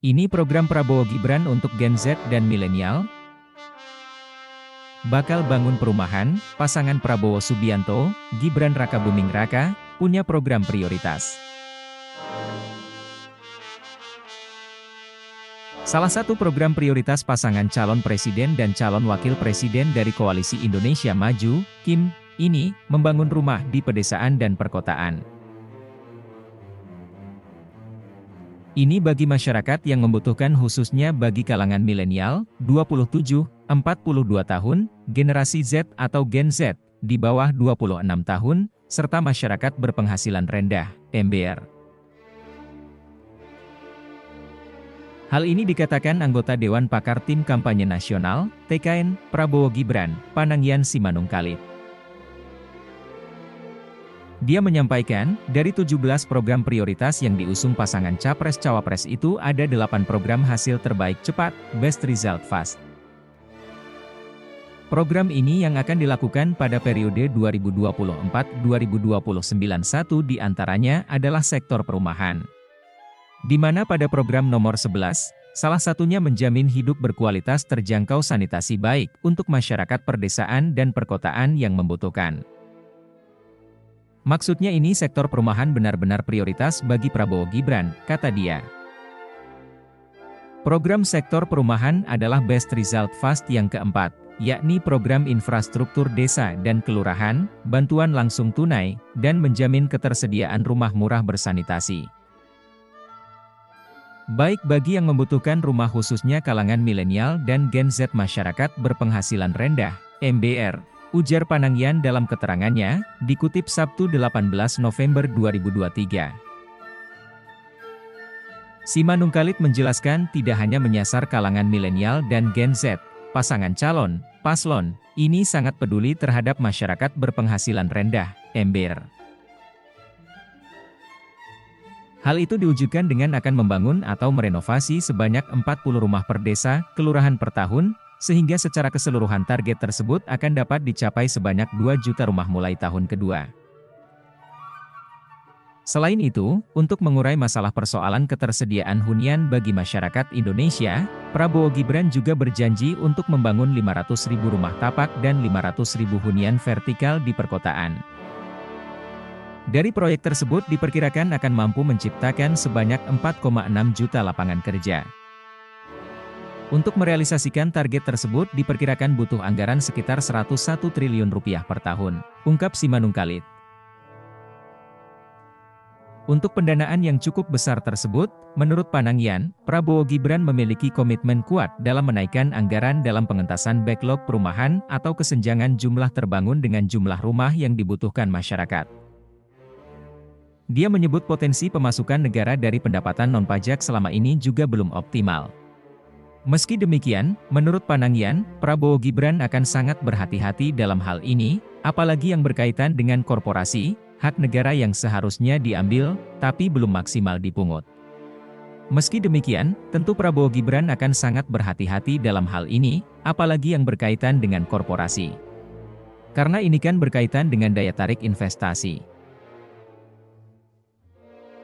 Ini program Prabowo Gibran untuk Gen Z dan milenial. Bakal bangun perumahan, pasangan Prabowo Subianto, Gibran Rakabuming Raka, punya program prioritas. Salah satu program prioritas pasangan calon presiden dan calon wakil presiden dari Koalisi Indonesia Maju, KIM, ini, membangun rumah di pedesaan dan perkotaan. Ini bagi masyarakat yang membutuhkan khususnya bagi kalangan milenial, 27-42 tahun, generasi Z atau Gen Z, di bawah 26 tahun, serta masyarakat berpenghasilan rendah, MBR. Hal ini dikatakan anggota Dewan Pakar Tim Kampanye Nasional, TKN, Prabowo Gibran, Panangyan Simanungkalit. Dia menyampaikan, dari 17 program prioritas yang diusung pasangan Capres-Cawapres itu ada 8 program hasil terbaik cepat, Best Result Fast. Program ini yang akan dilakukan pada periode 2024-2029 satu di antaranya adalah sektor perumahan. Di mana pada program nomor 11, salah satunya menjamin hidup berkualitas terjangkau sanitasi baik untuk masyarakat perdesaan dan perkotaan yang membutuhkan. Maksudnya ini sektor perumahan benar-benar prioritas bagi Prabowo Gibran, kata dia. Program sektor perumahan adalah Best Result Fast yang keempat, yakni program infrastruktur desa dan kelurahan, bantuan langsung tunai, dan menjamin ketersediaan rumah murah bersanitasi. Baik bagi yang membutuhkan rumah khususnya kalangan milenial dan Gen Z masyarakat berpenghasilan rendah, MBR. Ujar Panangyan dalam keterangannya, dikutip Sabtu 18 November 2023. Simanungkalit menjelaskan tidak hanya menyasar kalangan milenial dan Gen Z, pasangan calon, paslon, ini sangat peduli terhadap masyarakat berpenghasilan rendah, MBR. Hal itu diwujudkan dengan akan membangun atau merenovasi sebanyak 40 rumah per desa, kelurahan per tahun, sehingga secara keseluruhan target tersebut akan dapat dicapai sebanyak 2 juta rumah mulai tahun kedua. Selain itu, untuk mengurai masalah persoalan ketersediaan hunian bagi masyarakat Indonesia, Prabowo Gibran juga berjanji untuk membangun 500.000 rumah tapak dan 500.000 hunian vertikal di perkotaan. Dari proyek tersebut diperkirakan akan mampu menciptakan sebanyak 4,6 juta lapangan kerja. Untuk merealisasikan target tersebut diperkirakan butuh anggaran sekitar 101 triliun rupiah per tahun, ungkap Simanungkalit. Untuk pendanaan yang cukup besar tersebut, menurut Panangyan, Prabowo Gibran memiliki komitmen kuat dalam menaikkan anggaran dalam pengentasan backlog perumahan atau kesenjangan jumlah terbangun dengan jumlah rumah yang dibutuhkan masyarakat. Dia menyebut potensi pemasukan negara dari pendapatan non-pajak selama ini juga belum optimal. Meski demikian, menurut Panangyan, Prabowo Gibran akan sangat berhati-hati dalam hal ini, apalagi yang berkaitan dengan korporasi, hak negara yang seharusnya diambil, tapi belum maksimal dipungut. Meski demikian, tentu Prabowo Gibran akan sangat berhati-hati dalam hal ini, apalagi yang berkaitan dengan korporasi. Karena ini kan berkaitan dengan daya tarik investasi.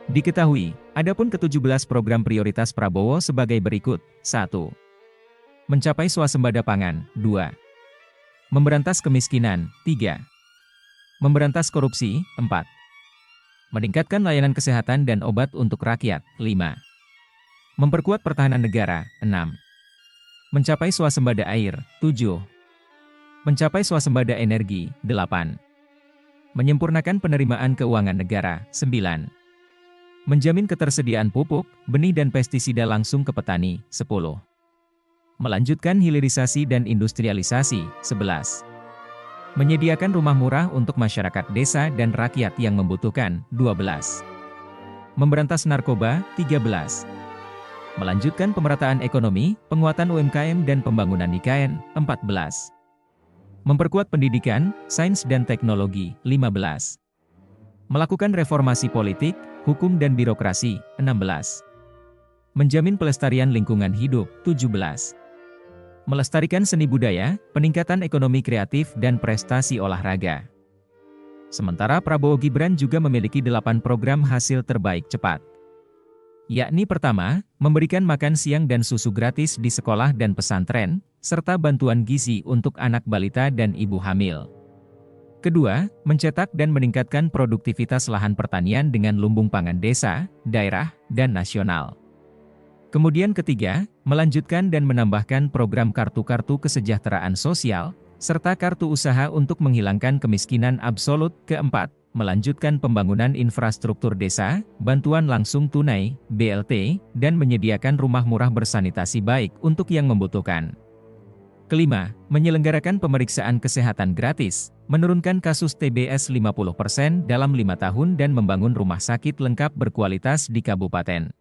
Diketahui, adapun ke-17 program prioritas Prabowo sebagai berikut, 1. Mencapai swasembada pangan, 2. Memberantas kemiskinan, 3. Memberantas korupsi, 4. Meningkatkan layanan kesehatan dan obat untuk rakyat, 5. Memperkuat pertahanan negara, 6. Mencapai swasembada air, 7. Mencapai swasembada energi, 8. Menyempurnakan penerimaan keuangan negara, 9. Menjamin ketersediaan pupuk, benih dan pestisida langsung ke petani, 10. Melanjutkan hilirisasi dan industrialisasi, 11. Menyediakan rumah murah untuk masyarakat desa dan rakyat yang membutuhkan, 12. Memberantas narkoba, 13. Melanjutkan pemerataan ekonomi, penguatan UMKM dan pembangunan IKN, 14. Memperkuat pendidikan, sains dan teknologi, 15. Melakukan reformasi politik, hukum dan birokrasi, 16. Menjamin pelestarian lingkungan hidup, 17. Melestarikan seni budaya, peningkatan ekonomi kreatif dan prestasi olahraga. Sementara Prabowo Gibran juga memiliki 8 program hasil terbaik cepat. yakni pertama, memberikan makan siang dan susu gratis di sekolah dan pesantren, serta bantuan gizi untuk anak balita dan ibu hamil. Kedua, mencetak dan meningkatkan produktivitas lahan pertanian dengan lumbung pangan desa, daerah, dan nasional. Kemudian ketiga, melanjutkan dan menambahkan program kartu-kartu kesejahteraan sosial, serta kartu usaha untuk menghilangkan kemiskinan absolut. Keempat, melanjutkan pembangunan infrastruktur desa, bantuan langsung tunai, BLT, dan menyediakan rumah murah bersanitasi baik untuk yang membutuhkan. Kelima, menyelenggarakan pemeriksaan kesehatan gratis, menurunkan kasus TBS 50% dalam 5 tahun dan membangun rumah sakit lengkap berkualitas di kabupaten.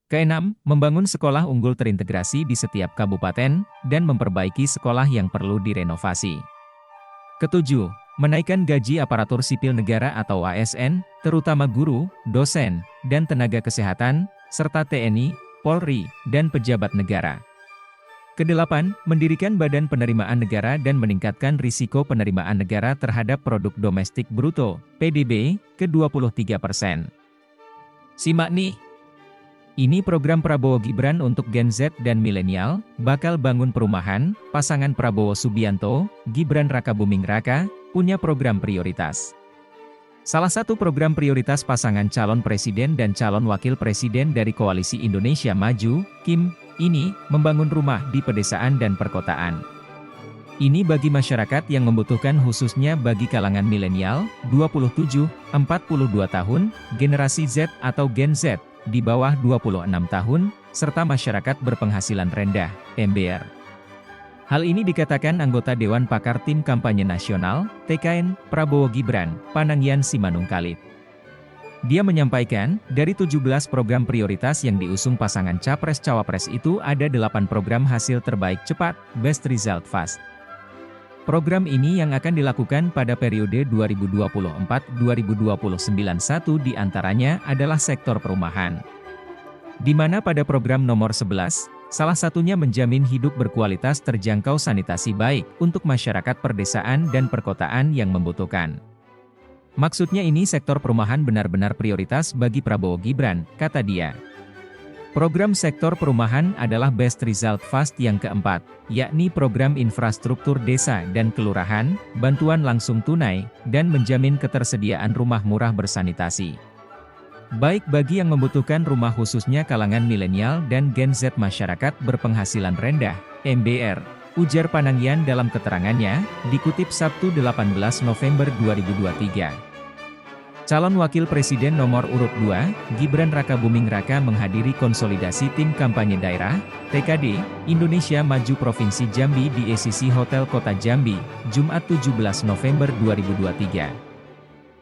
Keenam, membangun sekolah unggul terintegrasi di setiap kabupaten, dan memperbaiki sekolah yang perlu direnovasi. Ketujuh, menaikkan gaji aparatur sipil negara atau ASN, terutama guru, dosen, dan tenaga kesehatan, serta TNI, Polri, dan pejabat negara. Kedelapan, mendirikan Badan Penerimaan Negara dan meningkatkan risiko penerimaan negara terhadap produk domestik bruto, PDB, ke 23%. Simak nih. Ini program Prabowo Gibran untuk Gen Z dan milenial, bakal bangun perumahan, pasangan Prabowo Subianto, Gibran Rakabuming Raka, punya program prioritas. Salah satu program prioritas pasangan calon presiden dan calon wakil presiden dari Koalisi Indonesia Maju, Kim, ini, membangun rumah di pedesaan dan perkotaan. Ini bagi masyarakat yang membutuhkan khususnya bagi kalangan milenial, 27-42 tahun, generasi Z atau Gen Z, di bawah 26 tahun, serta masyarakat berpenghasilan rendah, MBR. Hal ini dikatakan anggota Dewan Pakar Tim Kampanye Nasional, TKN, Prabowo Gibran, Panangyan Simanung Kalit. Dia menyampaikan, dari 17 program prioritas yang diusung pasangan Capres-Cawapres itu ada 8 program hasil terbaik cepat, Best Result Fast. Program ini yang akan dilakukan pada periode 2024-2029 satu di antaranya adalah sektor perumahan. Di mana pada program nomor 11, salah satunya menjamin hidup berkualitas terjangkau sanitasi baik untuk masyarakat perdesaan dan perkotaan yang membutuhkan. Maksudnya ini sektor perumahan benar-benar prioritas bagi Prabowo Gibran, kata dia. Program sektor perumahan adalah Best Result Fast yang keempat, yakni program infrastruktur desa dan kelurahan, bantuan langsung tunai, dan menjamin ketersediaan rumah murah bersanitasi. Baik bagi yang membutuhkan rumah khususnya kalangan milenial dan Gen Z masyarakat berpenghasilan rendah, MBR, ujar Panangyan dalam keterangannya, dikutip Sabtu 18 November 2023. Calon Wakil Presiden nomor urut 2, Gibran Rakabuming Raka menghadiri konsolidasi tim kampanye daerah, TKD, Indonesia Maju Provinsi Jambi di ECC Hotel Kota Jambi, Jumat 17 November 2023.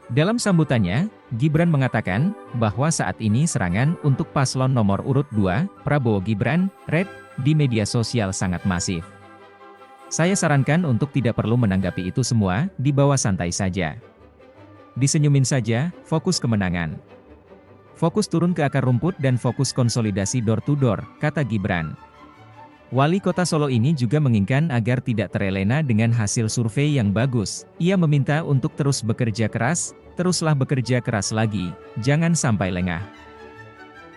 Dalam sambutannya, Gibran mengatakan, bahwa saat ini serangan untuk paslon nomor urut 2, Prabowo Gibran, Red, di media sosial sangat masif. Saya sarankan untuk tidak perlu menanggapi itu semua, dibawa santai saja. Disenyumin saja, fokus kemenangan. Fokus turun ke akar rumput dan fokus konsolidasi door to door, kata Gibran. Wali Kota Solo ini juga menginginkan agar tidak terlena dengan hasil survei yang bagus. Ia meminta untuk terus bekerja keras, teruslah bekerja keras lagi, jangan sampai lengah.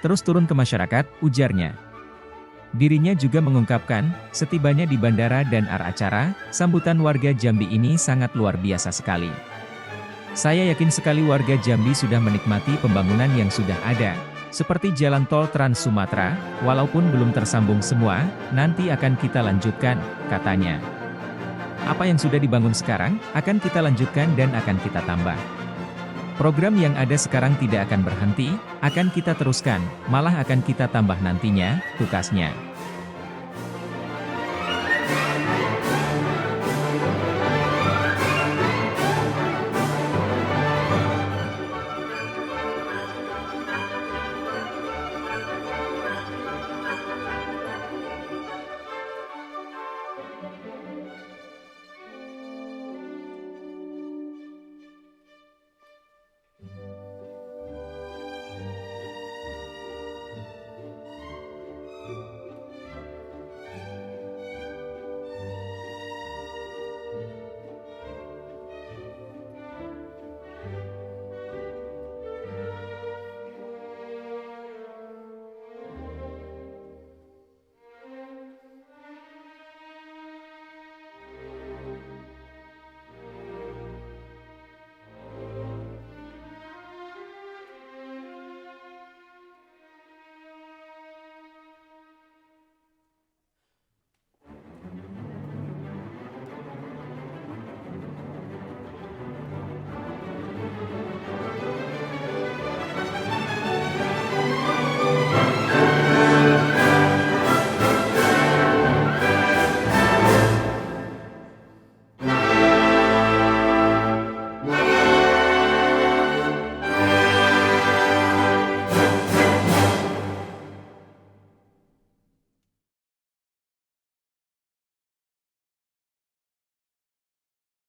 Terus turun ke masyarakat, ujarnya. Dirinya juga mengungkapkan, setibanya di bandara dan acara, sambutan warga Jambi ini sangat luar biasa sekali. Saya yakin sekali warga Jambi sudah menikmati pembangunan yang sudah ada, seperti jalan tol Trans Sumatera, walaupun belum tersambung semua, nanti akan kita lanjutkan, katanya. Apa yang sudah dibangun sekarang, akan kita lanjutkan dan akan kita tambah. Program yang ada sekarang tidak akan berhenti, akan kita teruskan, malah akan kita tambah nantinya, tukasnya.